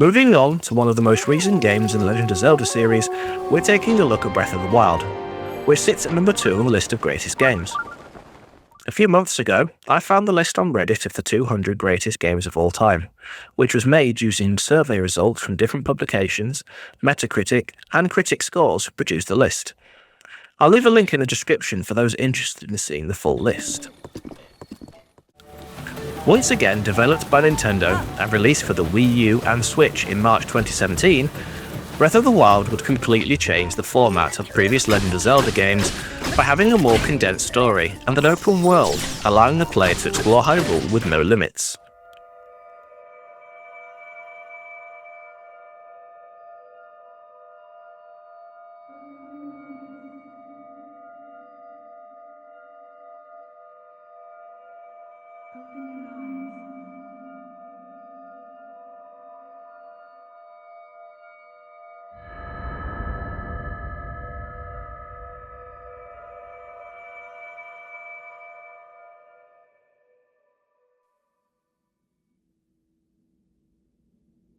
Moving on to one of the most recent games in the Legend of Zelda series, we're taking a look at Breath of the Wild, which sits at number 2 on the list of greatest games. A few months ago, I found the list on Reddit of the 200 greatest games of all time, which was made using survey results from different publications, Metacritic, and critic scores who produced the list. I'll leave a link in the description for those interested in seeing the full list. Once again developed by Nintendo and released for the Wii U and Switch in March 2017, Breath of the Wild would completely change the format of previous Legend of Zelda games by having a more condensed story and an open world, allowing the player to explore Hyrule with no limits.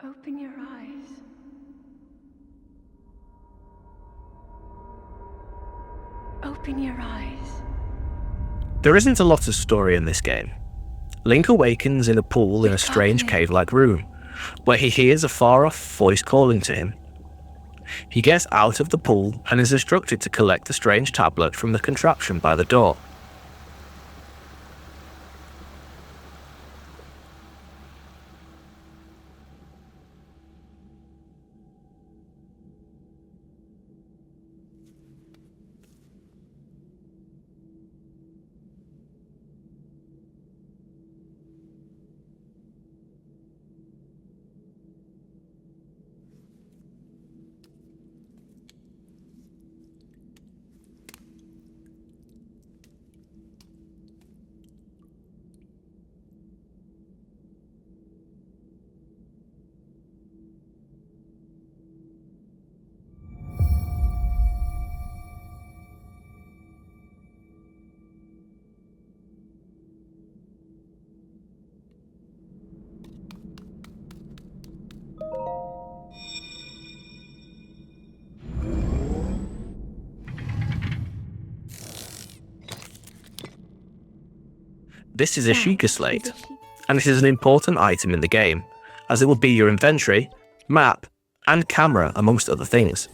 Open your eyes. Open your eyes. There isn't a lot of story in this game. Link awakens in a pool in a strange cave-like room, where he hears a far-off voice calling to him. He gets out of the pool and is instructed to collect the strange tablet from the contraption by the door. This is a Sheikah Slate, and it is an important item in the game, as it will be your inventory, map, and camera amongst other things.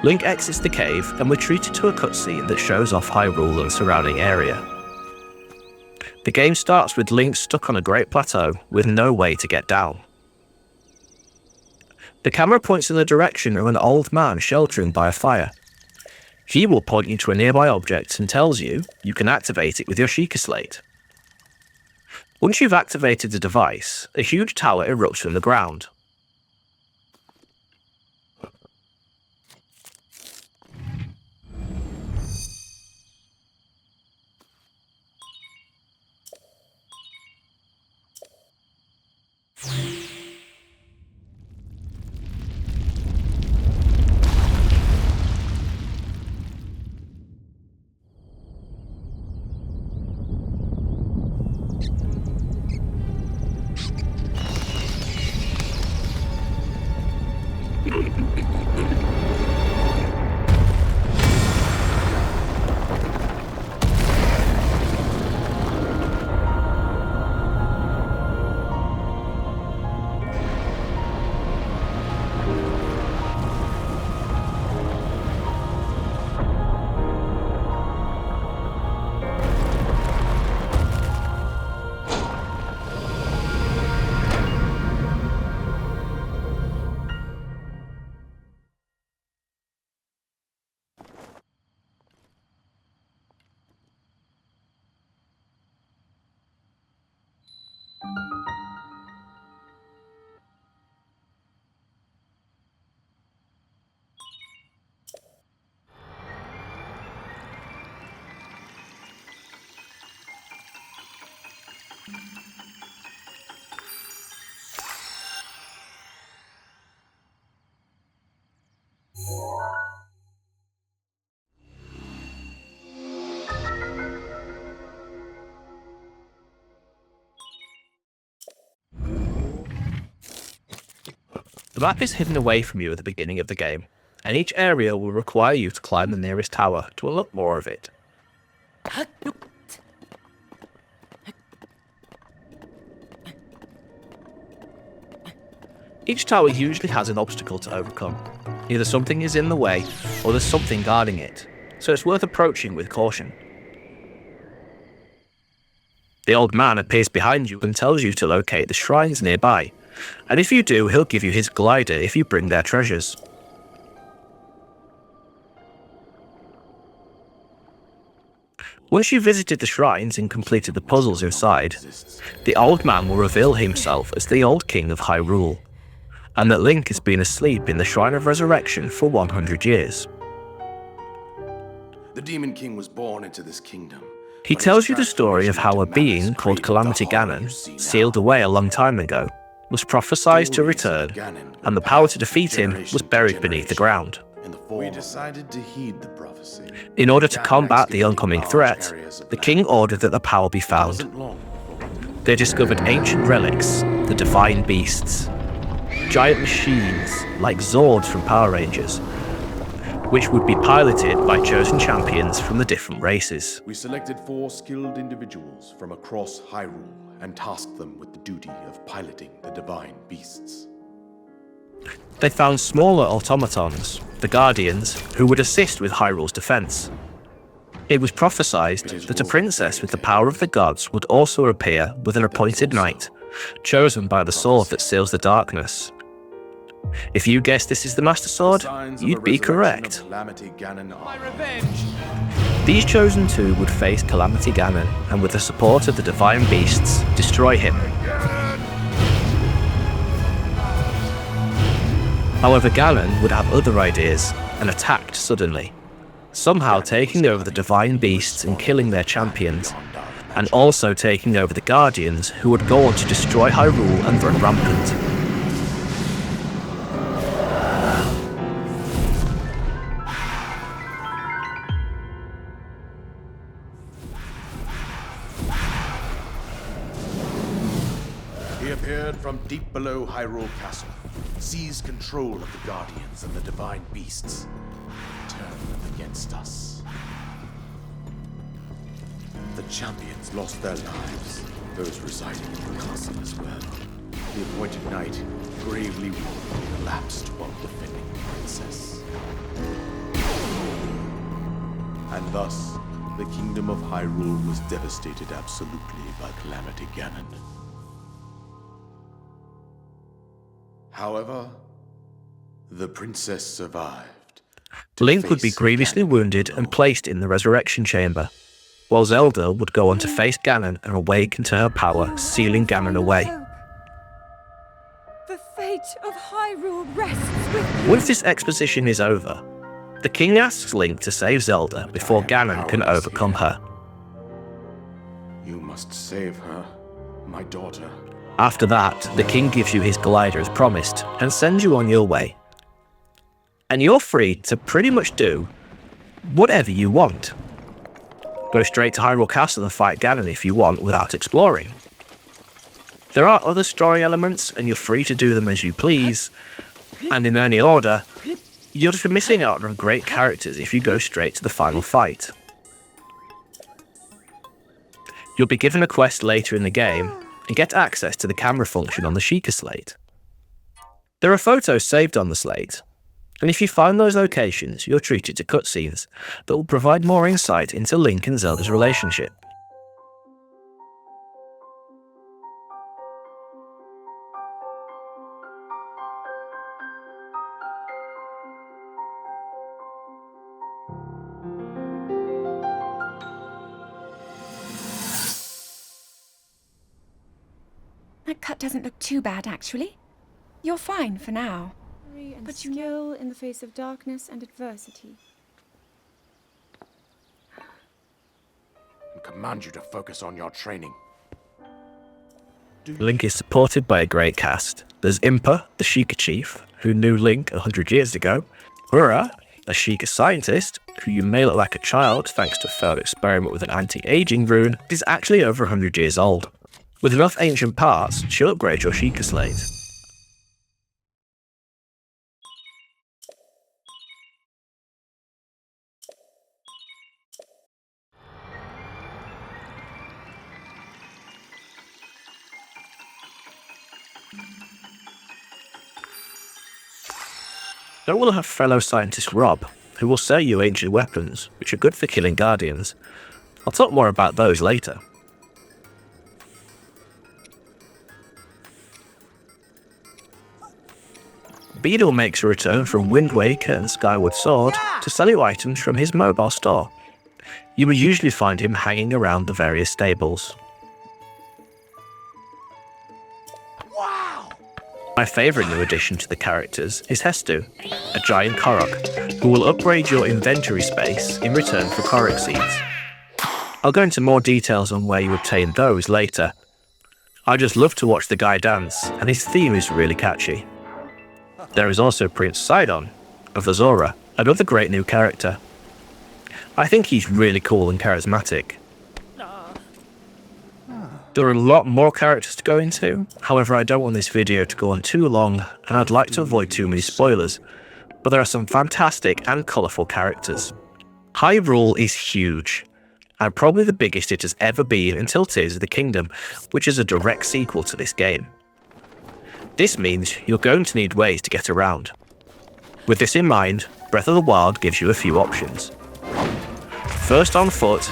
Link exits the cave and we're treated to a cutscene that shows off Hyrule and surrounding area. The game starts with Link stuck on a great plateau with no way to get down. The camera points in the direction of an old man sheltering by a fire. He will point you to a nearby object and tells you you can activate it with your Sheikah Slate. Once you've activated the device, a huge tower erupts from the ground. The map is hidden away from you at the beginning of the game, and each area will require you to climb the nearest tower to unlock more of it. Each tower usually has an obstacle to overcome. Either something is in the way, or there's something guarding it, so it's worth approaching with caution. The old man appears behind you and tells you to locate the shrines nearby, and if you do, he'll give you his glider if you bring their treasures. Once you've visited the shrines and completed the puzzles inside, the old man will reveal himself as the old king of Hyrule, and that Link has been asleep in the Shrine of Resurrection for 100 years. The Demon King was born into this kingdom. He tells you the story of how a being called Calamity Ganon, sealed away a long time ago, was prophesied to return, and the power to defeat him was buried beneath the ground. We decided to heed the prophecy. In order to combat the oncoming threat, the king ordered that the power be found. They discovered ancient relics, the divine beasts, giant machines like Zords from Power Rangers, which would be piloted by chosen champions from the different races. We selected 4 skilled individuals from across Hyrule and tasked them with the duty of piloting the divine beasts. They found smaller automatons, the Guardians, who would assist with Hyrule's defense. It was prophesied that a princess with the power of the gods would also appear with an appointed knight, chosen by the sword that seals the darkness. If you guessed this is the Master Sword, you'd be correct. These chosen 2 would face Calamity Ganon, and with the support of the divine beasts, destroy him. However, Ganon would have other ideas, and attacked suddenly, somehow taking over the divine beasts and killing their champions, and also taking over the Guardians, who would go on to destroy Hyrule and run rampant. He appeared from deep below Hyrule Castle, seized control of the Guardians and the divine beasts, turned them against us. The champions lost their lives, those residing in the castle as well. The appointed knight, gravely wounded, collapsed while defending the princess. And thus, the kingdom of Hyrule was devastated absolutely by Calamity Ganon. However, the princess survived. Link would be grievously wounded and placed in the Resurrection Chamber, while Zelda would go on to face Ganon and awaken to her power, sealing Ganon away. The fate of Hyrule rests with you. Once this exposition is over, the king asks Link to save Zelda before Ganon can overcome her. You must save her, my daughter. After that, the king gives you his glider as promised and sends you on your way. And you're free to pretty much do whatever you want. Go straight to Hyrule Castle and fight Ganon if you want without exploring. There are other story elements and you're free to do them as you please, and in any order. You're just missing out on great characters if you go straight to the final fight. You'll be given a quest later in the game and get access to the camera function on the Sheikah slate. There are photos saved on the slate, and if you find those locations, you're treated to cutscenes that will provide more insight into Link and Zelda's relationship. That cut doesn't look too bad, actually. You're fine for now. But you skill in the face of darkness and adversity. And command you to focus on your training. Link is supported by a great cast. There's Impa, the Sheikah chief, who knew Link 100 years ago. Hura, a Sheikah scientist, who you may look like a child thanks to a failed experiment with an anti-aging rune, is actually over 100 years old. With enough ancient parts, she'll upgrade your Sheikah slate. Then we'll have fellow scientist Rob, who will sell you ancient weapons, which are good for killing guardians. I'll talk more about those later. Beedle makes a return from Wind Waker and Skyward Sword to sell you items from his mobile store. You will usually find him hanging around the various stables. Wow! My favourite new addition to the characters is Hestu, a giant Korok, who will upgrade your inventory space in return for Korok seeds. I'll go into more details on where you obtain those later. I just love to watch the guy dance, and his theme is really catchy. There is also Prince Sidon of the Zora, another great new character. I think he's really cool and charismatic. There are a lot more characters to go into, however I don't want this video to go on too long and I'd like to avoid too many spoilers, but there are some fantastic and colourful characters. Hyrule is huge, and probably the biggest it has ever been until Tears of the Kingdom, which is a direct sequel to this game. This means you're going to need ways to get around. With this in mind, Breath of the Wild gives you a few options. First on foot,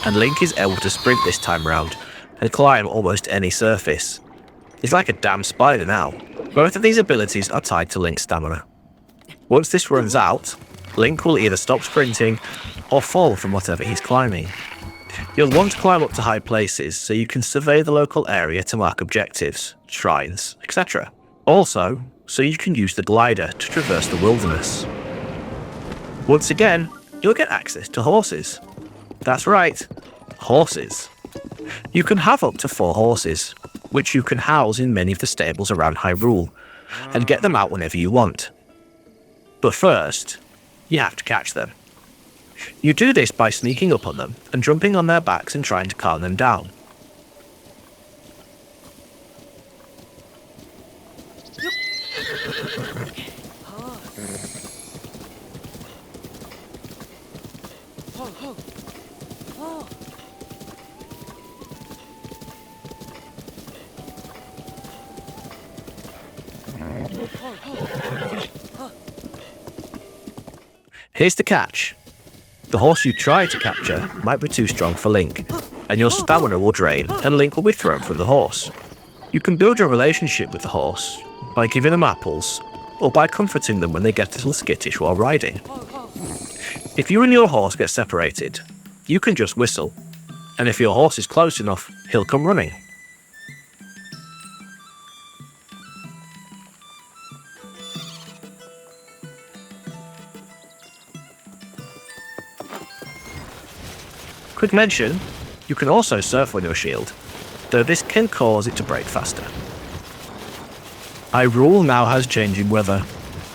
and Link is able to sprint this time round and climb almost any surface. He's like a damn spider now. Both of these abilities are tied to Link's stamina. Once this runs out, Link will either stop sprinting or fall from whatever he's climbing. You'll want to climb up to high places so you can survey the local area to mark objectives, shrines, etc. Also, so you can use the glider to traverse the wilderness. Once again, you'll get access to horses. That's right, horses. You can have up to 4 horses, which you can house in many of the stables around Hyrule, and get them out whenever you want. But first, you have to catch them. You do this by sneaking up on them and jumping on their backs and trying to calm them down. Here's the catch. The horse you try to capture might be too strong for Link, and your stamina will drain and Link will be thrown from the horse. You can build a relationship with the horse by giving them apples, or by comforting them when they get a little skittish while riding. If you and your horse get separated, you can just whistle, and if your horse is close enough, he'll come running. Quick mention, you can also surf on your shield, though this can cause it to break faster. Hyrule now has changing weather,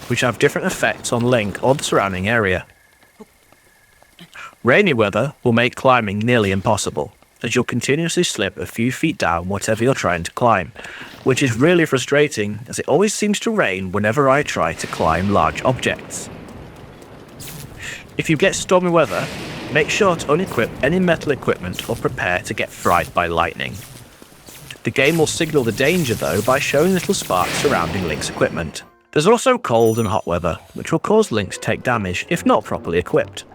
which have different effects on Link or the surrounding area. Rainy weather will make climbing nearly impossible, as you'll continuously slip a few feet down whatever you're trying to climb, which is really frustrating as it always seems to rain whenever I try to climb large objects. If you get stormy weather, make sure to unequip any metal equipment or prepare to get fried by lightning. The game will signal the danger though by showing little sparks surrounding Link's equipment. There's also cold and hot weather, which will cause Link to take damage if not properly equipped.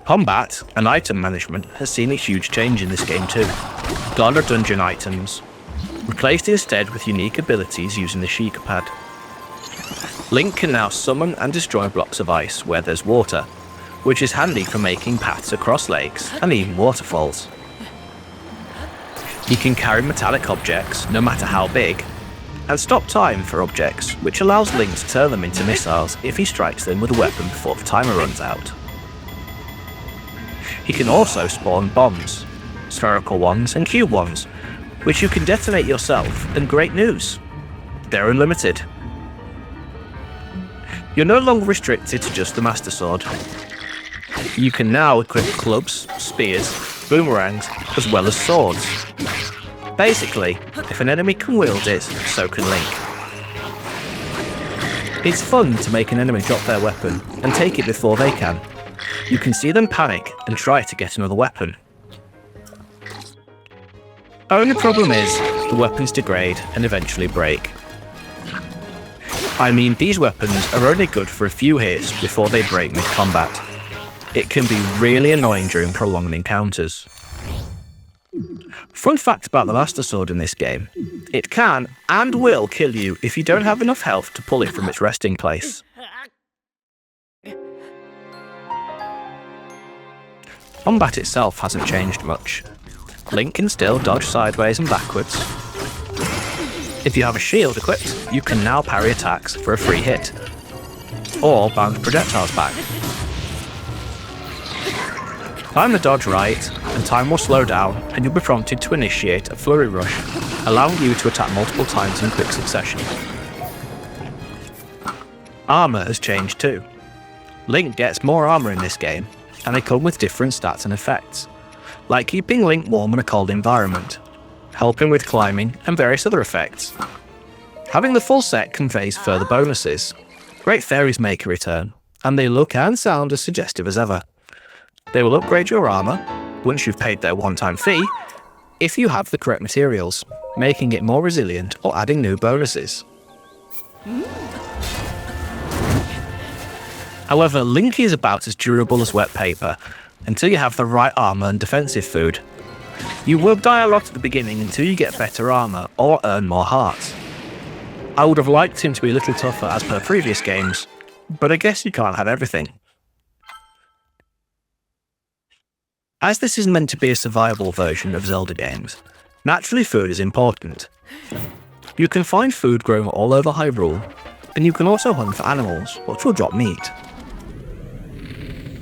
Combat and item management has seen a huge change in this game too. Gone are dungeon items, replaced instead with unique abilities using the Sheikah pad. Link can now summon and destroy blocks of ice where there's water, which is handy for making paths across lakes and even waterfalls. He can carry metallic objects, no matter how big, and stop time for objects, which allows Link to turn them into missiles if he strikes them with a weapon before the timer runs out. He can also spawn bombs, spherical ones and cube ones, which you can detonate yourself, and great news, they're unlimited. You're no longer restricted to just the Master Sword. You can now equip clubs, spears, boomerangs, as well as swords. Basically, if an enemy can wield it, so can Link. It's fun to make an enemy drop their weapon and take it before they can. You can see them panic and try to get another weapon. Only problem is, the weapons degrade and eventually break. I mean, these weapons are only good for a few hits before they break mid-combat. It can be really annoying during prolonged encounters. Fun fact about the Master Sword in this game, it can and will kill you if you don't have enough health to pull it from its resting place. Combat itself hasn't changed much. Link can still dodge sideways and backwards. If you have a shield equipped, you can now parry attacks for a free hit, or bounce projectiles back. Time the dodge right, and time will slow down, and you'll be prompted to initiate a flurry rush, allowing you to attack multiple times in quick succession. Armour has changed too. Link gets more armour in this game, and they come with different stats and effects, like keeping Link warm in a cold environment, helping with climbing, and various other effects. Having the full set conveys further bonuses. Great fairies make a return, and they look and sound as suggestive as ever. They will upgrade your armour, once you've paid their one-time fee, if you have the correct materials, making it more resilient or adding new bonuses. However, Link is about as durable as wet paper, until you have the right armour and defensive food. You will die a lot at the beginning until you get better armour or earn more hearts. I would have liked him to be a little tougher as per previous games, but I guess you can't have everything. As this is meant to be a survival version of Zelda games, naturally food is important. You can find food growing all over Hyrule, and you can also hunt for animals, which will drop meat.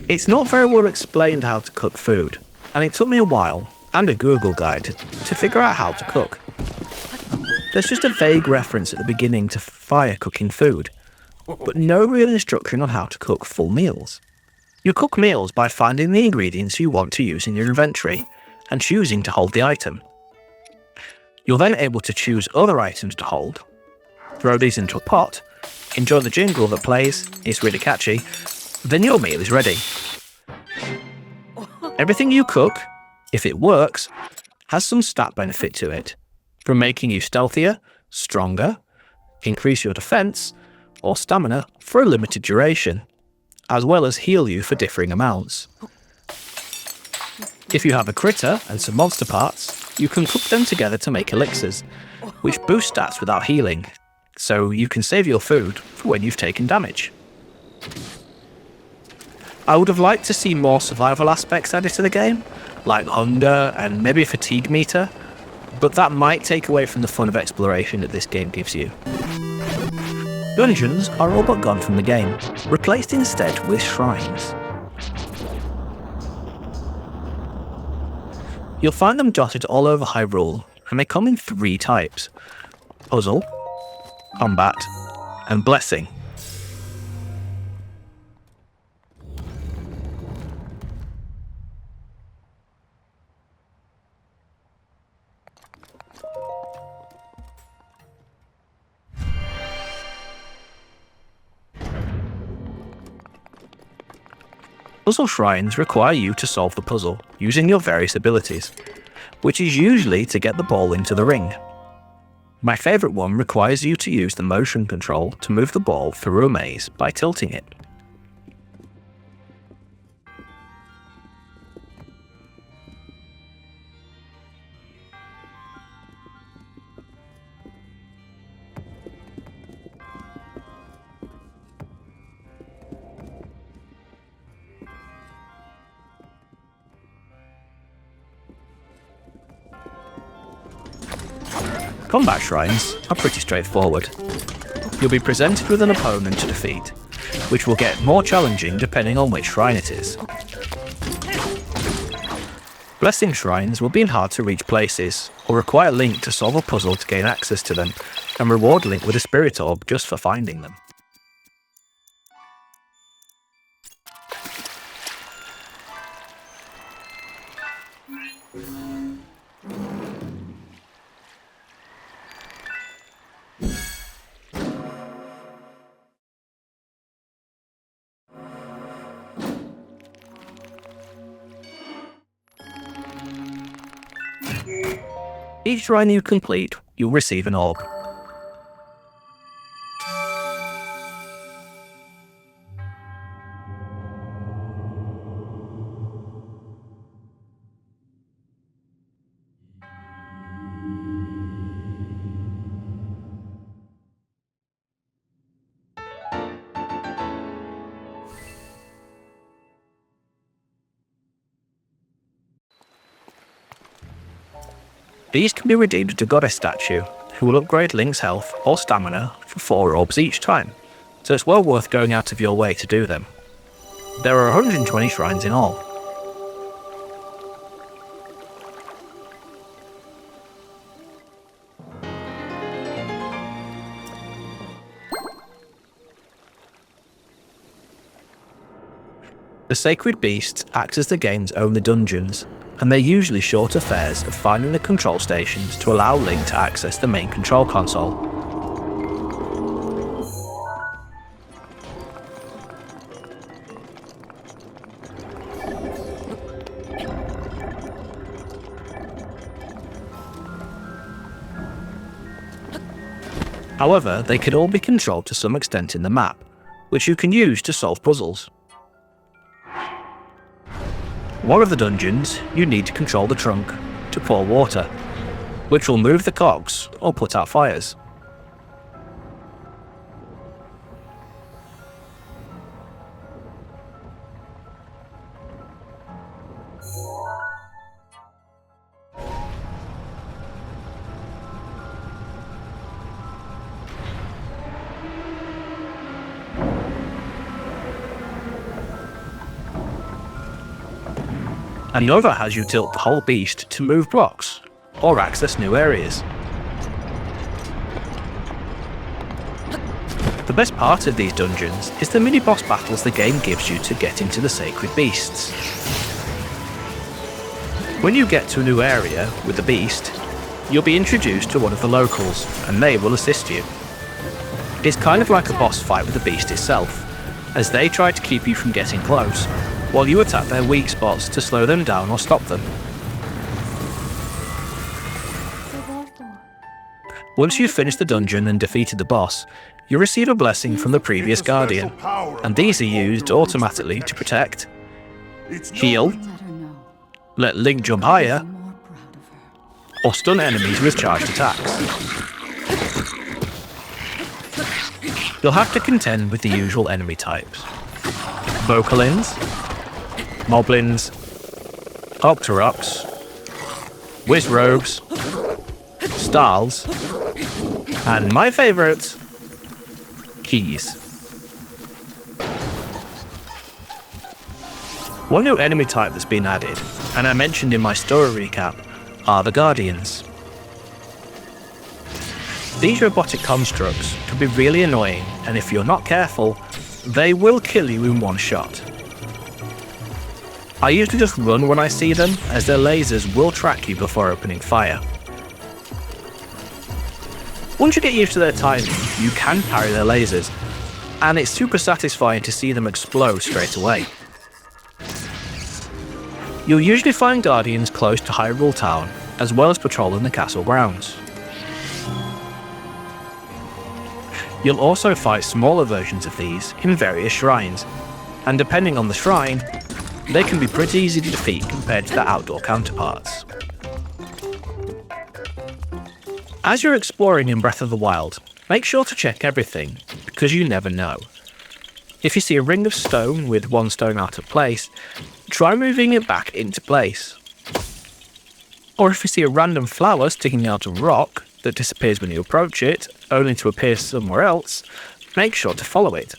It's not very well explained how to cook food, and it took me a while, and a Google guide, to figure out how to cook. There's just a vague reference at the beginning to fire cooking food, but no real instruction on how to cook full meals. You cook meals by finding the ingredients you want to use in your inventory, and choosing to hold the item. You're then able to choose other items to hold, throw these into a pot, enjoy the jingle that plays, it's really catchy, then your meal is ready. Everything you cook, if it works, has some stat benefit to it, from making you stealthier, stronger, increase your defense, or stamina for a limited duration, as well as heal you for differing amounts. If you have a critter and some monster parts, you can cook them together to make elixirs, which boost stats without healing, so you can save your food for when you've taken damage. I would have liked to see more survival aspects added to the game, like hunger and maybe a fatigue meter, but that might take away from the fun of exploration that this game gives you. Dungeons are all but gone from the game, replaced instead with shrines. You'll find them dotted all over Hyrule, and they come in 3 types: puzzle, combat, and blessing. Puzzle shrines require you to solve the puzzle using your various abilities, which is usually to get the ball into the ring. My favourite one requires you to use the motion control to move the ball through a maze by tilting it. Combat shrines are pretty straightforward. You'll be presented with an opponent to defeat, which will get more challenging depending on which shrine it is. Blessing shrines will be in hard to reach places, or require Link to solve a puzzle to gain access to them, and reward Link with a spirit orb just for finding them. Each shrine you complete, you'll receive an orb. These can be redeemed at a goddess statue, who will upgrade Link's health or stamina for 4 orbs each time, so it's well worth going out of your way to do them. There are 120 shrines in all. The Sacred Beasts act as the game's only dungeons, and they're usually short affairs of finding the control stations to allow Link to access the main control console. However, they can all be controlled to some extent in the map, which you can use to solve puzzles. One of the dungeons, you need to control the trunk to pour water, which will move the cogs or put out fires. Another has you tilt the whole beast to move blocks, or access new areas. The best part of these dungeons is the mini-boss battles the game gives you to get into the Sacred Beasts. When you get to a new area with the beast, you'll be introduced to one of the locals, and they will assist you. It's kind of like a boss fight with the beast itself, as they try to keep you from getting close, while you attack their weak spots to slow them down or stop them. Once you've finished the dungeon and defeated the boss, you receive a blessing from the previous guardian, and these are used automatically to protect, heal, let Link jump higher, or stun enemies with charged attacks. You'll have to contend with the usual enemy types: Vocalins, Moblins, Octoroks, Wizrobes, Stals, and my favourite, Keys. One new enemy type that's been added, and I mentioned in my story recap, are the Guardians. These robotic constructs can be really annoying, and if you're not careful, they will kill you in one shot. I usually just run when I see them, as their lasers will track you before opening fire. Once you get used to their timing, you can parry their lasers, and it's super satisfying to see them explode straight away. You'll usually find Guardians close to Hyrule Town, as well as patrolling the castle grounds. You'll also fight smaller versions of these in various shrines, and depending on the shrine, they can be pretty easy to defeat compared to their outdoor counterparts. As you're exploring in Breath of the Wild, make sure to check everything, because you never know. If you see a ring of stone with one stone out of place, try moving it back into place. Or if you see a random flower sticking out of rock that disappears when you approach it, only to appear somewhere else, make sure to follow it.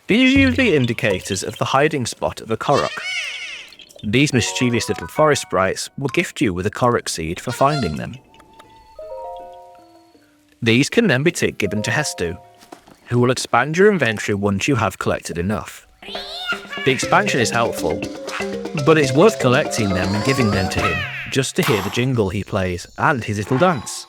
These are usually indicators of the hiding spot of a Korok. These mischievous little forest sprites will gift you with a Korok seed for finding them. These can then be given to Hestu, who will expand your inventory once you have collected enough. The expansion is helpful, but it's worth collecting them and giving them to him just to hear the jingle he plays and his little dance.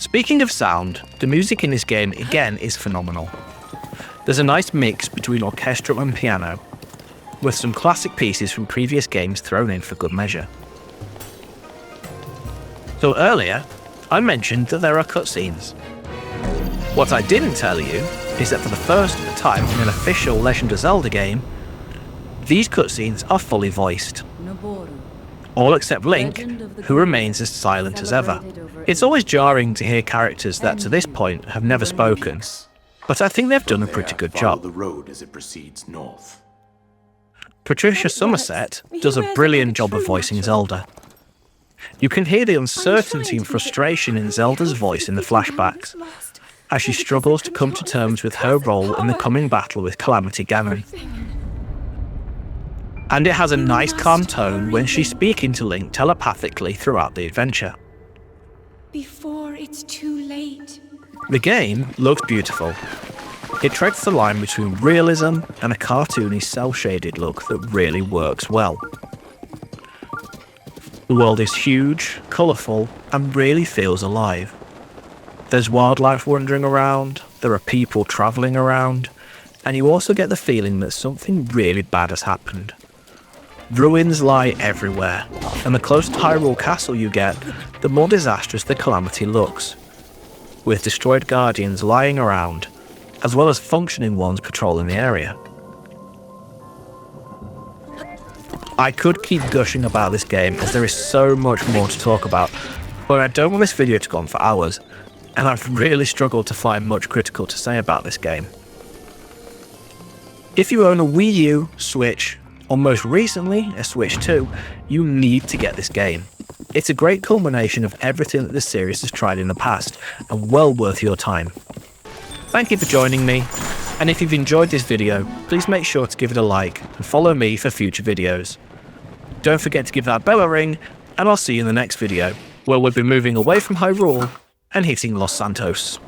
Speaking of sound, the music in this game again is phenomenal. There's a nice mix between orchestral and piano, with some classic pieces from previous games thrown in for good measure. So earlier, I mentioned that there are cutscenes. What I didn't tell you is that for the first time in an official Legend of Zelda game, these cutscenes are fully voiced. All except Link, who remains as silent as ever. It's always jarring to hear characters that to this point have never spoken, but I think they've done a pretty good Follow job. the road as it proceeds north. Patricia Somerset does a brilliant job of voicing Zelda. You can hear the uncertainty and frustration in Zelda's voice in the flashbacks, as she struggles to come to terms with her role in the coming battle with Calamity Ganon. And it has a nice calm tone when she's speaking to Link telepathically throughout the adventure. Before it's too late. The game looks beautiful. It treads the line between realism and a cartoony cel-shaded look that really works well. The world is huge, colourful, and really feels alive. There's wildlife wandering around, there are people travelling around, and you also get the feeling that something really bad has happened. Ruins lie everywhere, and the closer to Hyrule Castle you get, the more disastrous the calamity looks, with destroyed guardians lying around, as well as functioning ones patrolling the area. I could keep gushing about this game as there is so much more to talk about, but I don't want this video to go on for hours, and I've really struggled to find much critical to say about this game. If you own a Wii U, Switch, or most recently a Switch 2, you need to get this game. It's a great culmination of everything that the series has tried in the past, and well worth your time. Thank you for joining me, and if you've enjoyed this video, please make sure to give it a like and follow me for future videos. Don't forget to give that bell a ring, and I'll see you in the next video, where we'll be moving away from Hyrule and hitting Los Santos.